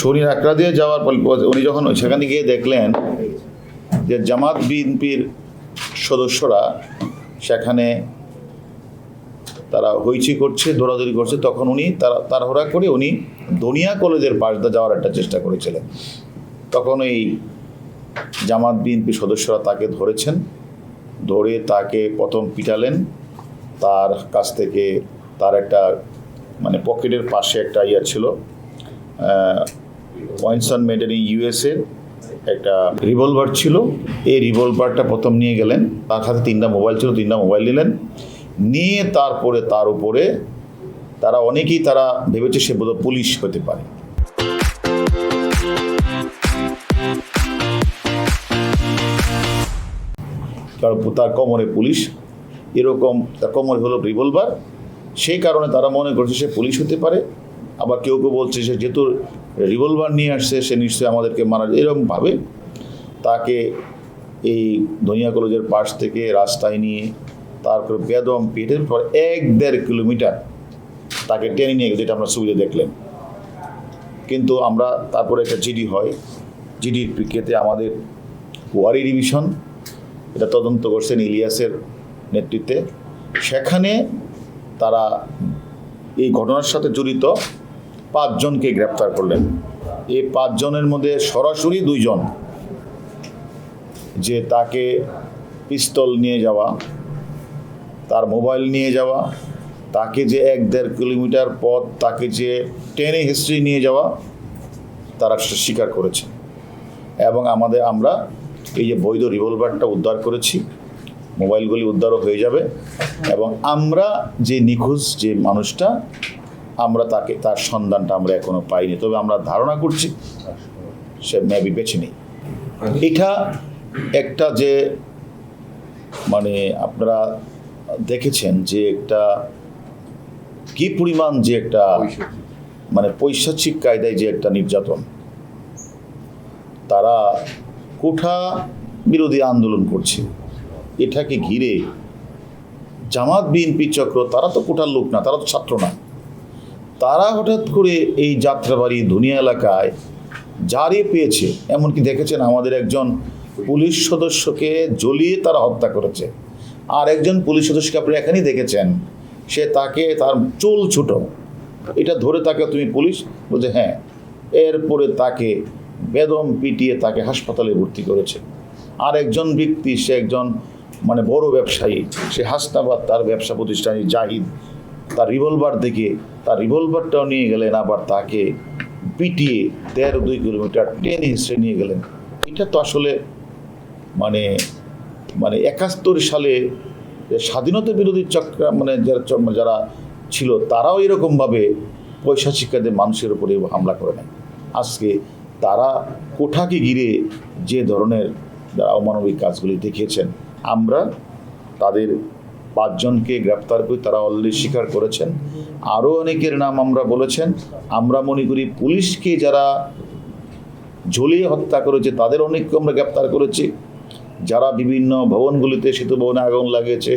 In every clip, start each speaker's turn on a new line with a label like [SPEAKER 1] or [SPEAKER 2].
[SPEAKER 1] শনির আকড়া দিয়ে যাওয়ার পর উনি যখন সেখানে গিয়ে দেখলেন যে জামাত বিএনপির সদস্যরা সেখানে তারা হইচি করছে, দৌড়াদৌড়ি করছে, তখন উনি তাড়াহুড়া করে উনি দনিয়া কলেজের পাশ দিয়ে যাওয়ার একটা চেষ্টা করেছিলেন। তখন এই জামাত বিএনপি সদস্যরা তাকে ধরেছেন, ধরে তাকে প্রথম পিটালেন। তার কাছ থেকে তার একটা পকেটের পাশে একটা ছিল, ওয়াইনসন মেড ইন ইউএসএ একটা রিভলভার ছিল। এই রিভলভারটা প্রথম নিয়ে গেলেন, তার হাতে 3টা মোবাইল ছিল, 3টা মোবাইল নিলেন, নিয়ে তারপরে তার উপরে তারা অনেকেই তারা ভেবেছে সে বোধহয় পুলিশ হতে পারে। কারণ তার কোমরে পুলিশ, এরকম তার কোমরে হলো রিভলভার, সেই কারণে তারা মনে করছে সে পুলিশ হতে পারে। আবার কেউ কেউ বলছে সে যেহেতু রিভলভার নিয়ে আসছে সে নিশ্চয়ই আমাদেরকে মারা, এরকমভাবে তাকে এই দনিয়া কলেজের পাশ থেকে রাস্তায় নিয়ে তারপরে বেদম পেটের পর 1-1.5 কিলোমিটার তাকে টেনে নিয়ে গেছে, যেটা আমরা ছবিতে দেখলেন। কিন্তু আমরা তারপরে একটা জিডি হয়, জিডির প্রেক্ষিতে আমাদের ওয়ারি ডিভিশন এটা তদন্ত করছেন ইলিয়াসের নেতৃত্বে। সেখানে তারা এই ঘটনার সাথে জড়িত 5 জনকে গ্রেপ্তার করলেন। এই 5 জনের মধ্যে সরাসরি 2 জন, যে তাকে পিস্তল নিয়ে যাওয়া, তার মোবাইল নিয়ে যাওয়া, তাকে যে 1-1.5 কিলোমিটার পথ তাকে যে টেনে হিস্ট্রি নিয়ে যাওয়া, তারা স্বীকার করেছে। এবং আমরা এই যে বৈধ রিভলভারটা উদ্ধার করেছি, মোবাইলগুলি উদ্ধারও হয়ে যাবে। এবং আমরা যে নিখোঁজ যে মানুষটা, আমরা তার সন্ধানটা আমরা এখনো পাইনি, তবে আমরা ধারণা করছি সে মেবি বেঁচে নেই। এটা একটা যে আপনারা দেখেছেন যে একটা কি পরিমাণ যে একটা পৈশাচিক কায়দায় যে একটা নির্যাতন, তারা কোঠা বিরোধী আন্দোলন করছে, এটাকে ঘিরে জামাত বিএনপি চক্র, তারা তো কোঠার লোক না, তারা তো ছাত্র না, তারা হঠাৎ করে এই যাত্রাবাড়ি দুনিয়া এলাকায় জারি পেয়েছে। এমনকি দেখেছেন আমাদের একজন পুলিশ সদস্যকে জ্বলিয়ে তারা হত্যা করেছে। আর একজন পুলিশ সদস্যকে আপনি এখানেই দেখেছেন, সে তাকে তার চুল ছোট, এটা ধরে তাকে তুমি পুলিশ বলছে হ্যাঁ, এরপরে তাকে বেদম পিটিয়ে তাকে হাসপাতালে ভর্তি করেছে। আর একজন ব্যক্তি, সে একজন বড় ব্যবসায়ী, সে হাসনাবাদ তার ব্যবসা প্রতিষ্ঠানে জাহিদ, তার রিভলভার দেখে তার রিভলভারটাও নিয়ে গেলেন, আবার তাকে পিটিয়ে 1.5-2 কিলোমিটার টেনে হিস্ট্রি নিয়ে গেলেন। এটা তো আসলে 71 সালে স্বাধীনতা বিরোধী চক্র যারা ছিল, তারাও এরকমভাবে পৈশাচিকদের মানুষের উপরে হামলা করে নেয়। আজকে তারা কোঠাকে ঘিরে যে ধরনের যারা অমানবিক কাজগুলি দেখিয়েছেন, আমরা তাদের 5 জনকে গ্রেপ্তার করি, তারা অলরেডি স্বীকার করেছেন। আরও অনেকের নাম আমরা বলেছেন। আমরা মনে করি পুলিশকে যারা ঝুলিয়ে হত্যা করেছে তাদের অনেককে আমরা গ্রেপ্তার করেছি। যারা বিভিন্ন ভবনগুলিতে, সেতু ভবনে আগুন লাগিয়েছে,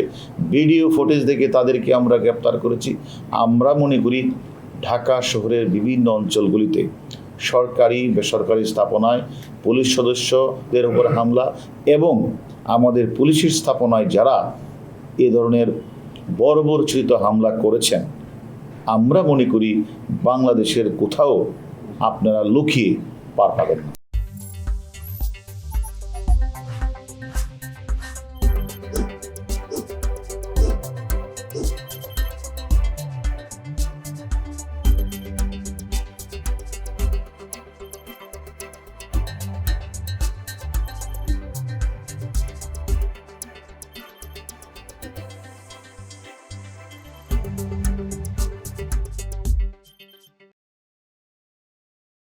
[SPEAKER 1] ভিডিও ফুটেজ দেখে তাদেরকে আমরা গ্রেপ্তার করেছি। আমরা মনে করি ঢাকা শহরের বিভিন্ন অঞ্চলগুলিতে সরকারি বেসরকারি স্থাপনায় পুলিশ সদস্যদের উপর হামলা এবং আমাদের পুলিশের স্থাপনায় যারা এ ধরনের বর্বরচিত হামলা করেছেন, আমরা মনে করি বাংলাদেশের কোথাও আপনারা লুকিয়ে পার পাবেন না।